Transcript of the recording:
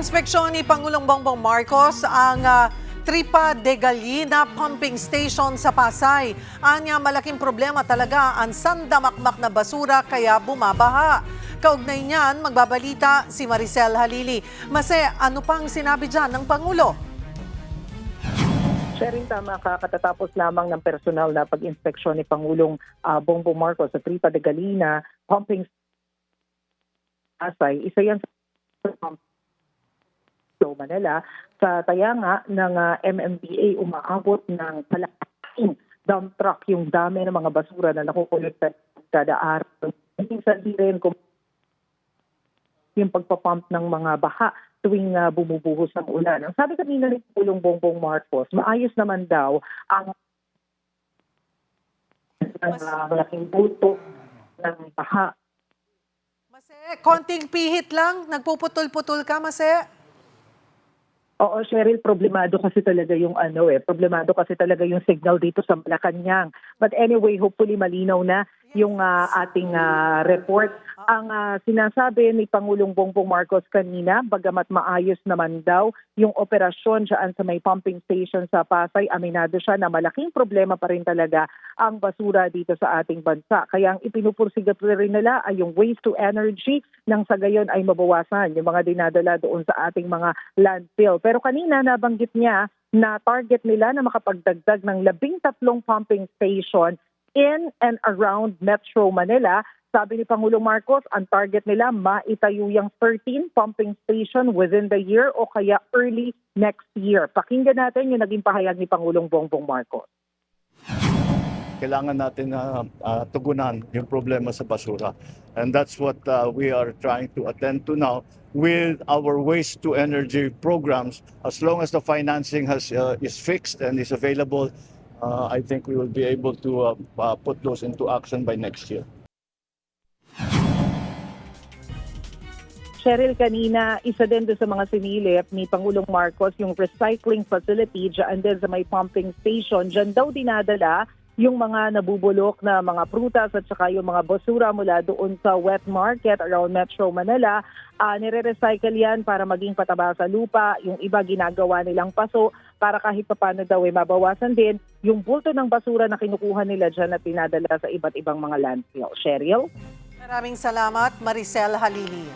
Ininspeksyon ni Pangulong Bongbong Marcos ang Tripa de Gallina pumping station sa Pasay. Anya malaking problema talaga ang sandamakmak na basura kaya bumabaha. Kaugnay niyan, magbabalita si Maricel Halili. Mase, ano pang sinabi dyan ng Pangulo? Sharing, tama ka, katatapos lamang ng personal na pag-inspeksyon ni Pangulong Bongbong Marcos sa Tripa de Gallina pumping Pasay. Isa yan sa Manila. Sa tayanga ng MMDA, umaabot ng palaking dump truck yung dami ng mga basura na nakukulekta kada araw. Minsan rin yung pagpapump ng mga baha tuwing bumubuhos ng ulan. Ang sabi kanina ni Pangulong Bongbong Marcos, maayos naman daw ang malaking bulto ng baha. Mase, konting pihit lang, nagpuputol-putol ka, Mase? Oo, Cheryl, problemado kasi talaga yung problemado kasi talaga yung signal dito sa Malacanang. But anyway, hopefully malinaw na yung ating report. Ang sinasabi ni Pangulong Bongbong Marcos kanina, bagamat maayos naman daw yung operasyon dyan sa may pumping station sa Pasay, aminado siya na malaking problema pa rin talaga ang basura dito sa ating bansa. Kaya ang ipinupursigat rin nila ay yung waste to energy nang sa gayon ay mabawasan yung mga dinadala doon sa ating mga landfill. Pero kanina nabanggit niya na target nila na makapagdagdag ng 13 pumping station in and around Metro Manila. Sabi ni Pangulong Marcos, ang target nila maitayo yung 13 pumping station within the year o kaya early next year. Pakinggan natin yung naging pahayag ni Pangulong Bongbong Marcos. Kailangan natin tugunan yung problema sa basura. And that's what we are trying to attend to now with our waste to energy programs. As long as the financing is fixed and is available, I think we will be able to put those into action by next year. Cheryl, kanina, isa din doon sa mga sinilip ni Pangulong Marcos yung recycling facility dyan din sa may pumping station. Dyan daw dinadala yung mga nabubulok na mga prutas at saka yung mga basura mula doon sa wet market around Metro Manila. Nire-recycle yan para maging pataba sa lupa. Yung iba ginagawa nilang paso para kahit paano daw ay mabawasan din yung bulto ng basura na kinukuha nila dyan at pinadala sa iba't ibang mga landfill. Cheryl? Maraming salamat, Maricel Halili.